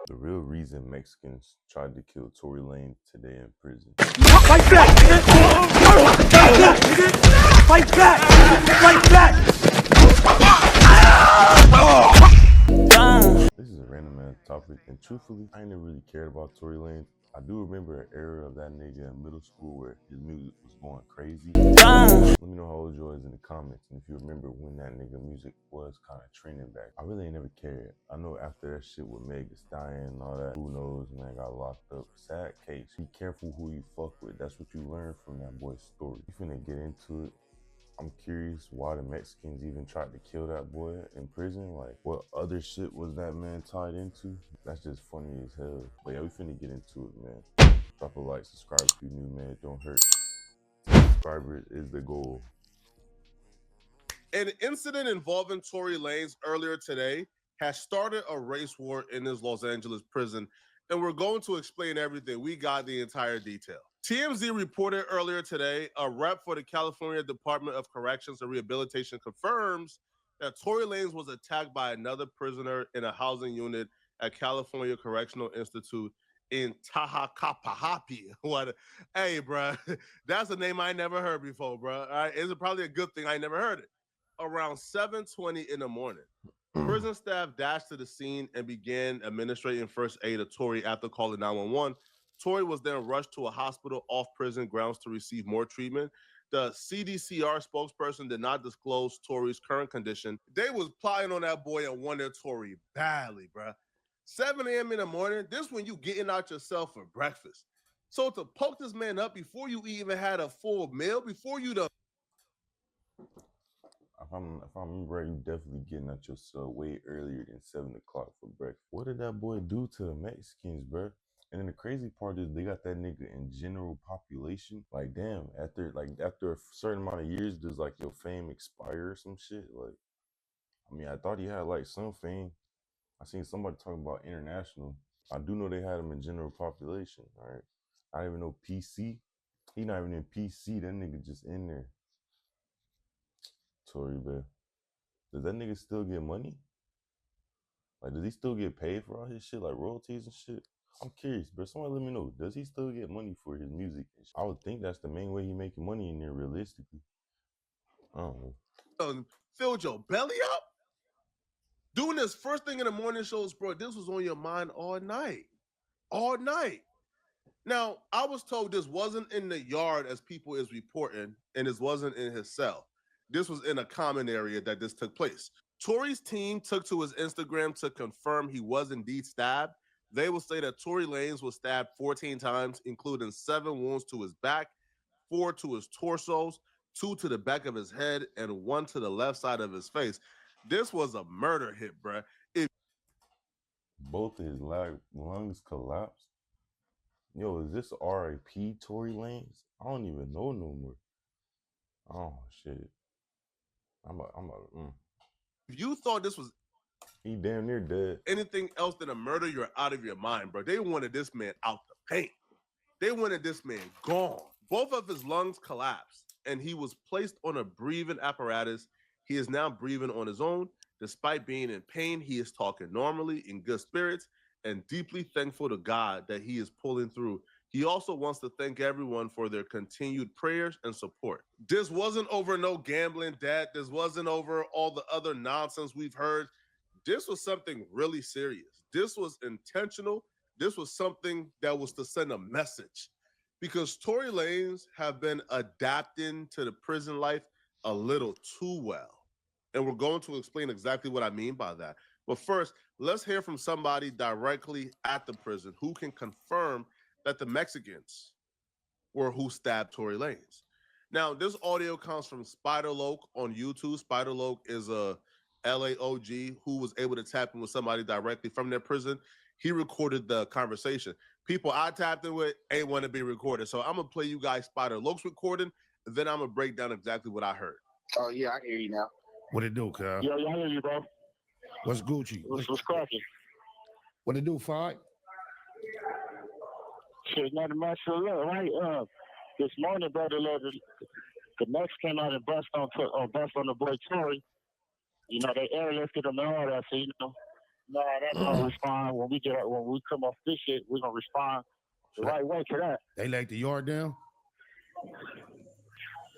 The real reason Mexicans tried to kill Tory Lanez today in prison. Fight back! Fight back! Fight back! This is a random ass topic, and truthfully, I ain't never really cared about Tory Lanez. I do remember an era of that nigga in middle school where his music was going crazy. Let me know how old you is in the comments, and if you remember when that nigga music was kind of trending back. I really ain't never cared. I know after that shit with Meg Thee Stallion and all that, who knows, man, got locked up. Sad case. Be careful who you fuck with. That's what you learn from that boy's story. You finna get into it. I'm curious why the Mexicans even tried to kill that boy in prison. Like, what other shit was that man tied into? That's just funny as hell. But yeah, we finna get into it, man. Drop a like, subscribe if you're new, man. It don't hurt. Subscribers is the goal. An incident involving Tory Lanez earlier today has started a race war in his Los Angeles prison, and we're going to explain everything. We got the entire detail. TMZ reported earlier today, a rep for the California Department of Corrections and Rehabilitation confirms that Tory Lanez was attacked by another prisoner in a housing unit at California Correctional Institute in Tahacapahapi. What? Hey, bro, that's a name I never heard before, bro. All right, it's probably a good thing I never heard it. Around 7:20 in the morning, prison staff dashed to the scene and began administering first aid to Tory after calling 911. Tory was then rushed to a hospital off prison grounds to receive more treatment. The CDCR spokesperson did not disclose Tory's current condition. They was plotting on that boy and wanted Tory badly, bro. 7 a.m. in the morning, this when you getting out yourself for breakfast. So to poke this man up before you even had a full meal, before you done. If I remember right, you definitely getting at yourself way earlier than 7 o'clock for breakfast. What did that boy do to the Mexicans, bro? And then the crazy part is they got that nigga in general population. Like, damn, after a certain amount of years, does like your fame expire or some shit? Like, I mean, I thought he had like some fame. I seen somebody talking about international. I do know they had him in general population. All right, I didn't even know PC. He not even in PC. That nigga just in there. Tory, bro. Does that nigga still get money? Like, does he still get paid for all his shit, like royalties and shit? I'm curious, bro. Somebody let me know. Does he still get money for his music? I would think that's the main way he making money in there, realistically. I don't know. Filled your belly up? Doing this first thing in the morning shows, bro, this was on your mind all night. All night. Now, I was told this wasn't in the yard as people is reporting, and this wasn't in his cell. This was in a common area that this took place. Tory's team took to his Instagram to confirm he was indeed stabbed. They will say that Tory Lanez was stabbed 14 times, including 7 wounds to his back, 4 to his torsos, 2 to the back of his head, and 1 to the left side of his face. This was a murder hit, bruh. Both of his lungs collapsed. Yo, is this R.I.P. Tory Lanez? I don't even know no more. Oh shit. If you thought this was he damn near dead. Anything else than a murder, you're out of your mind, bro. They wanted this man out the paint. They wanted this man gone. Both of his lungs collapsed, and he was placed on a breathing apparatus. He is now breathing on his own. Despite being in pain, he is talking normally, in good spirits, and deeply thankful to God that he is pulling through. He also wants to thank everyone for their continued prayers and support. This wasn't over no gambling debt. This wasn't over all the other nonsense we've heard. This was something really serious. This was intentional. This was something that was to send a message, because Tory Lanez have been adapting to the prison life a little too well. And we're going to explain exactly what I mean by that. But first, let's hear from somebody directly at the prison who can confirm that the Mexicans were who stabbed Tory Lanez. Now, this audio comes from Spiderloak on YouTube. Spiderloak is a LAOG who was able to tap in with somebody directly from their prison. He recorded the conversation. People I tapped in with ain't want to be recorded. So I'm going to play you guys Spiderloak's recording, and then I'm going to break down exactly what I heard. Oh, yeah, I hear you now. What it do, Kyle? Yo, I hear you, bro. What's Gucci? What's cracking? What it do, Fight? Shit, nothing much to look, right? This morning, brother, the Mex came out and bust on the boy Tory. You know, they airlifted him and all that, so, you know, No, that's gonna respond when we come off this shit. We're gonna respond the right way to that. They laid the yard down.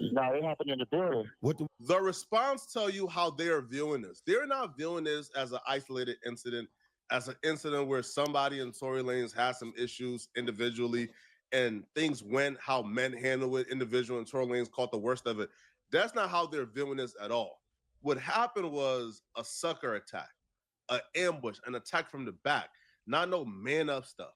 No, it happened in the building. What The response tell you how they are viewing this. They're not viewing this as an isolated incident, as an incident where somebody in Tory Lanez has some issues individually and things went how men handle it individually and Tory Lanez caught the worst of it. That's not how they're viewing this at all. What happened was a sucker attack, an ambush, an attack from the back, not no man up stuff.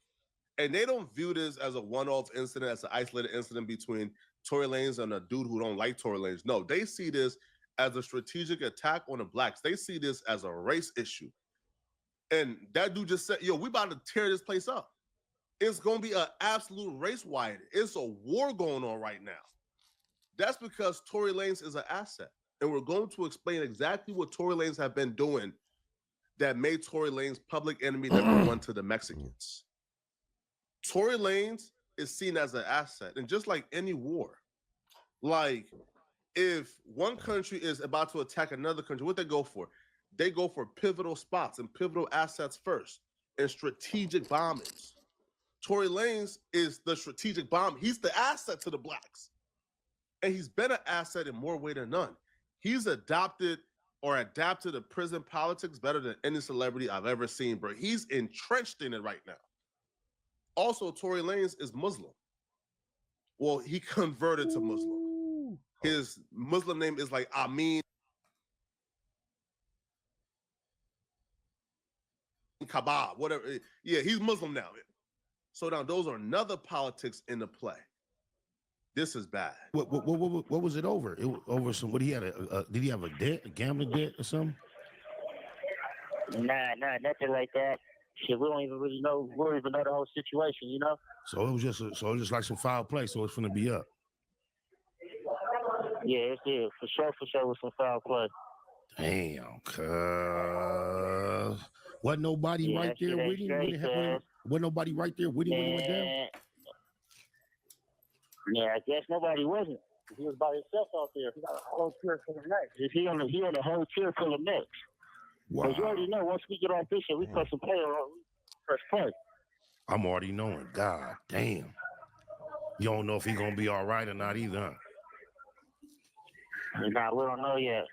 And they don't view this as a one-off incident, as an isolated incident between Tory Lanez and a dude who don't like Tory Lanez. No, they see this as a strategic attack on the blacks. They see this as a race issue. And that dude just said, yo, we about to tear this place up. It's going to be an absolute race riot. It's a war going on right now. That's because Tory Lanez is an asset. And we're going to explain exactly what Tory Lanez have been doing that made Tory Lanez public enemy number one to the Mexicans. Tory Lanez is seen as an asset. And just like any war, like if one country is about to attack another country, what they go for? They go for pivotal spots and pivotal assets first and strategic bombings. Tory Lanez is the strategic bomb. He's the asset to the blacks. And he's been an asset in more way than none. He's adapted the prison politics better than any celebrity I've ever seen, bro. He's entrenched in it right now. Also, Tory Lanez is Muslim. Well, he converted to Muslim. His Muslim name is like Amin Kabab, whatever. Yeah, he's Muslim now. So now those are another politics in the play. This is bad. What was it over? It was over some. What he had did he have a debt, a gambling debt or something? Nah, nothing like that. Shit, we don't even really know. We don't even know the whole situation, you know. So it was just like some foul play. So it's gonna be up. Yeah, it's for sure with some foul play. Damn, cuz. Wasn't nobody right there with him? Wasn't nobody right there with him when he went down? Yeah, I guess nobody wasn't. He was by himself out there. He got a whole tier full of necks. He on a whole tier full of necks. Wow. Because you already know, once we get off this shit, we press some play on. Press play. I'm already knowing. God damn. You don't know if he's gonna be all right or not either, huh? Nah, we don't know yet.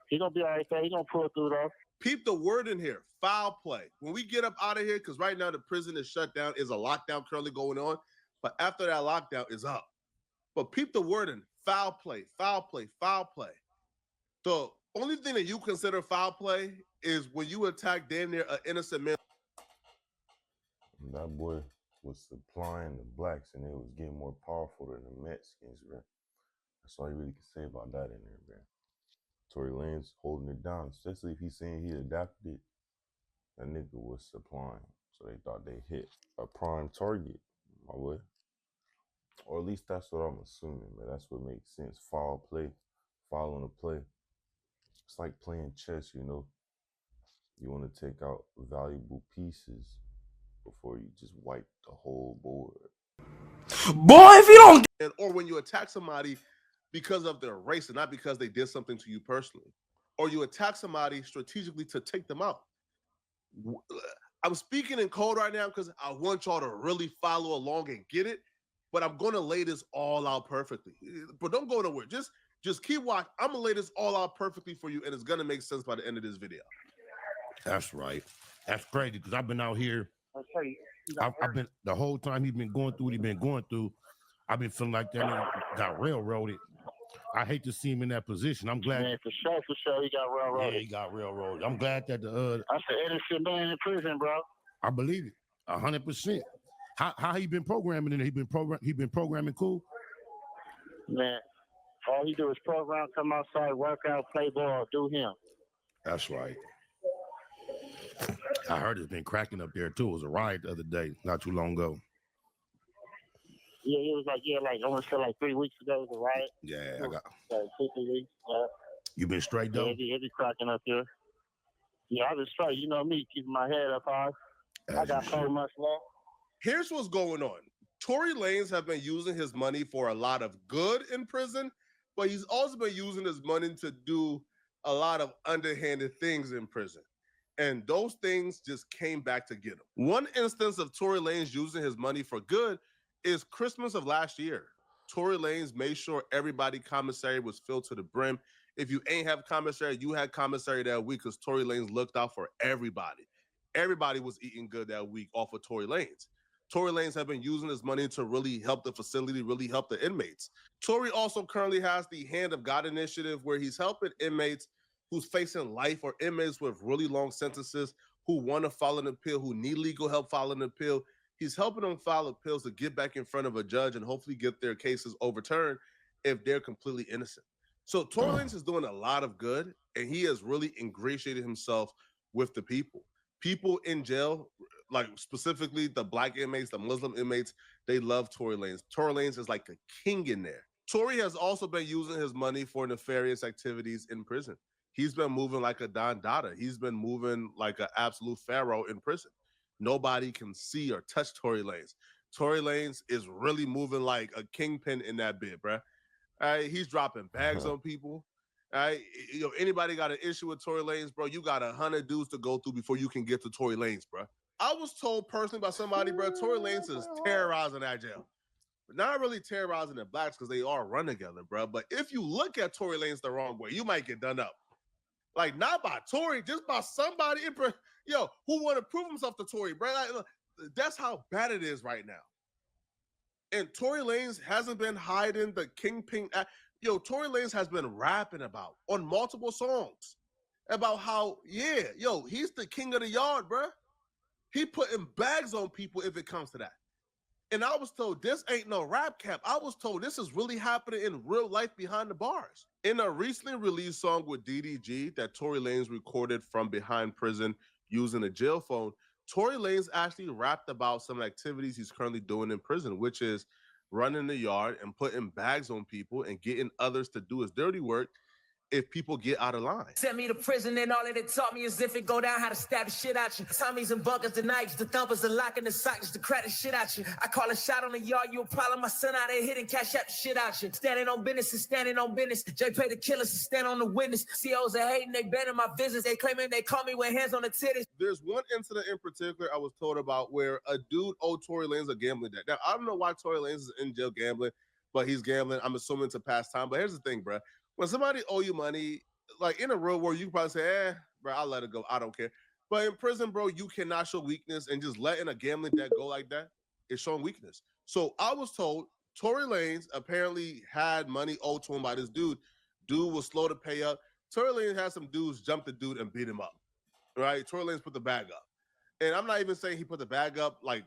He's gonna be all right there. He's gonna pull through though. Peep the word in here, foul play. When we get up out of here, because right now the prison is shut down, is a lockdown currently going on. But after that lockdown is up. But peep the word in, foul play, foul play, foul play. The only thing that you consider foul play is when you attack damn near an innocent man. That boy was supplying the blacks and it was getting more powerful than the Mexicans, bro. That's all you really can say about that in there, bro. Tory Lanez holding it down, especially if he's saying he adapted it. That nigga was supplying. So they thought they hit a prime target, my boy. Or at least that's what I'm assuming, man. That's what makes sense. Foul play, foul on the play. It's like playing chess, you know. You want to take out valuable pieces before you just wipe the whole board. Boy, if you don't... Or when you attack somebody because of their race and not because they did something to you personally. Or you attack somebody strategically to take them out. I'm speaking in code right now because I want y'all to really follow along and get it. But I'm going to lay this all out perfectly. But don't go nowhere. Just keep watching. I'm going to lay this all out perfectly for you, and it's going to make sense by the end of this video. That's right. That's crazy because I've been out here. I've been the whole time he's been going through what he's been going through. I've been feeling like that nigga got railroaded. I hate to see him in that position. I'm glad. Man, for sure, he got railroaded. Yeah, he got railroaded. I'm glad that that's an innocent man in prison, bro. I believe it, 100%. How he been programming it? He been programming cool. Man, all he do is program, come outside, work out, play ball, do him. That's right. I heard it's been cracking up there too. It was a riot the other day, not too long ago. Yeah, it was like I want to say like 3 weeks ago. It was a riot. Yeah, I got. Like 2 weeks. You been straight though? Yeah, it be cracking up here. Yeah, I been straight. You know me, keeping my head up high. I got 4 months left. Here's what's going on. Tory Lanez have been using his money for a lot of good in prison, but he's also been using his money to do a lot of underhanded things in prison. And those things just came back to get him. One instance of Tory Lanez using his money for good is Christmas of last year. Tory Lanez made sure everybody commissary was filled to the brim. If you ain't have commissary, you had commissary that week because Tory Lanez looked out for everybody. Everybody was eating good that week off of Tory Lanez. Tory Lanez have been using his money to really help the facility, really help the inmates. Tory also currently has the Hand of God initiative where he's helping inmates who's facing life or inmates with really long sentences who want to file an appeal, who need legal help filing an appeal. He's helping them file appeals to get back in front of a judge and hopefully get their cases overturned if they're completely innocent. So Tory Lanez is doing a lot of good, and he has really ingratiated himself with the people. People in jail, like specifically the Black inmates, the Muslim inmates, they love Tory Lanez. Tory Lanez is like a king in there. Tory has also been using his money for nefarious activities in prison. He's been moving like a Don Dada. He's been moving like an absolute pharaoh in prison. Nobody can see or touch Tory Lanez. Tory Lanez is really moving like a kingpin in that bit, bruh. He's dropping bags on people. Anybody got an issue with Tory Lanez, bro? You got 100 dudes to go through before you can get to Tory Lanez, bro. I was told personally by somebody, bro, Tory Lanez is terrorizing that jail. But not really terrorizing the blacks because they all run together, bro. But if you look at Tory Lanez the wrong way, you might get done up. Like, not by Tory, just by somebody who want to prove himself to Tory, bro. Like, that's how bad it is right now. And Tory Lanez hasn't been hiding the kingpin. Tory Lanez has been rapping about on multiple songs about how, he's the king of the yard, bro. He putting bags on people if it comes to that. And I was told this ain't no rap cap. I was told this is really happening in real life behind the bars. In a recently released song with DDG that Tory Lanez recorded from behind prison using a jail phone, Tory Lanez actually rapped about some activities he's currently doing in prison, which is running the yard and putting bags on people and getting others to do his dirty work if people get out of line. Sent me to prison and all that it taught me is if it go down, how to stab the shit out you. Tommies and bunkers, the knives, the thumpers, the lock and the socks, the crack the shit out you. I call a shot on the yard, you a problem. My son out there hitting cash out the shit out you. Standing on business is standing on business. J pay the killers to stand on the witness. COs are hating, they banning my visits. They claiming they call me with hands on the titties. There's one incident in particular I was told about where a dude owed Tory Lanez a gambling debt. Now, I don't know why Tory Lanez is in jail gambling, but he's gambling. I'm assuming it's a pastime. But here's the thing, bro. When somebody owe you money, like in a real world, you can probably say, bro, I'll let it go. I don't care. But in prison, bro, you cannot show weakness, and just letting a gambling debt go like that is showing weakness. So I was told Tory Lanez apparently had money owed to him by this dude. Dude was slow to pay up. Tory Lanez had some dudes jump the dude and beat him up. Right? Tory Lanez put the bag up. And I'm not even saying he put the bag up like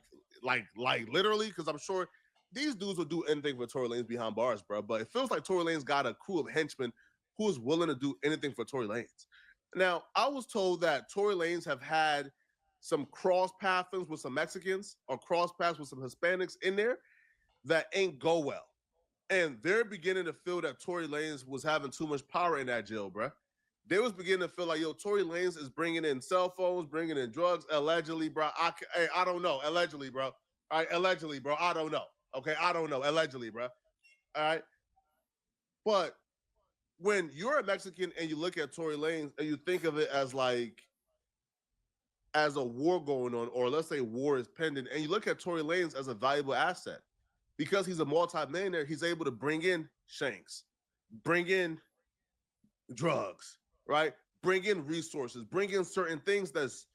literally, because I'm sure these dudes will do anything for Tory Lanez behind bars, bro. But it feels like Tory Lanez got a crew of henchmen who is willing to do anything for Tory Lanez. Now, I was told that Tory Lanez have had some cross pathings with some Mexicans or cross paths with some Hispanics in there that ain't go well. And they're beginning to feel that Tory Lanez was having too much power in that jail, bro. They was beginning to feel like, Tory Lanez is bringing in cell phones, bringing in drugs, allegedly, bro. I don't know, allegedly, bro. All right, allegedly, bro. I don't know. Okay, I don't know, allegedly, bro. All right. But when you're a Mexican and you look at Tory Lanez and you think of it as a war going on, or let's say war is pending, and you look at Tory Lanez as a valuable asset, because he's a multi-millionaire, he's able to bring in shanks, bring in drugs, right? Bring in resources, bring in certain things that's,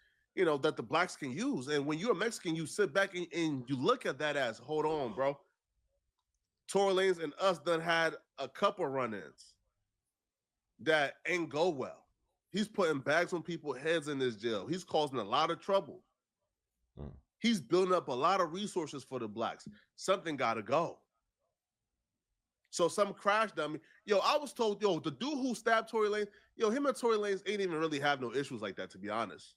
that the blacks can use. And when you're a Mexican, you sit back and you look at that as, hold on, bro. Tory Lanez and us done had a couple run-ins that ain't go well. He's putting bags on people's heads in this jail. He's causing a lot of trouble. He's building up a lot of resources for the blacks. Something got to go. So some crash dummy. I was told, the dude who stabbed Tory Lanez, him and Tory Lanez ain't even really have no issues like that, to be honest.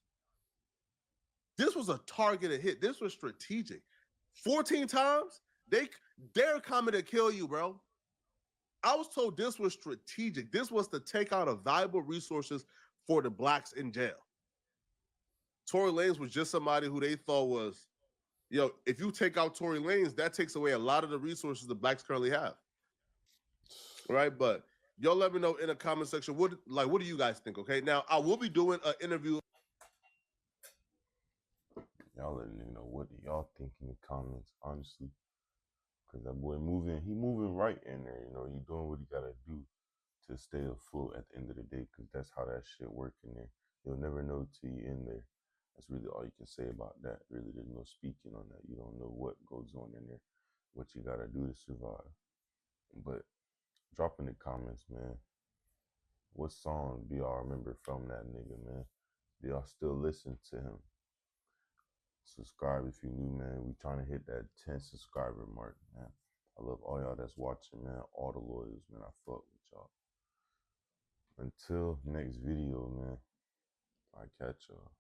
This was a targeted hit. This was strategic. 14 times, they're coming to kill you, bro. I was told this was strategic. This was to take out a valuable resources for the blacks in jail. Tory Lanez was just somebody who they thought was, if you take out Tory Lanez, that takes away a lot of the resources the blacks currently have. Right? But y'all let me know in the comment section, what do you guys think, okay? Now, I will be doing an interview Y'all let a nigga know what do y'all think in the comments, honestly. Cause that boy he moving right in there, you know, he doing what he gotta do to stay afloat at the end of the day, cause that's how that shit work in there. You'll never know till you in there. That's really all you can say about that. Really, there's no speaking on that. You don't know what goes on in there, what you gotta do to survive. But drop in the comments, man. What song do y'all remember from that nigga, man? Do y'all still listen to him? Subscribe if you new, man. We trying to hit that 10 subscriber mark, man. I love all y'all that's watching, man. All the lawyers, man. I fuck with y'all. Until next video, man. I catch y'all.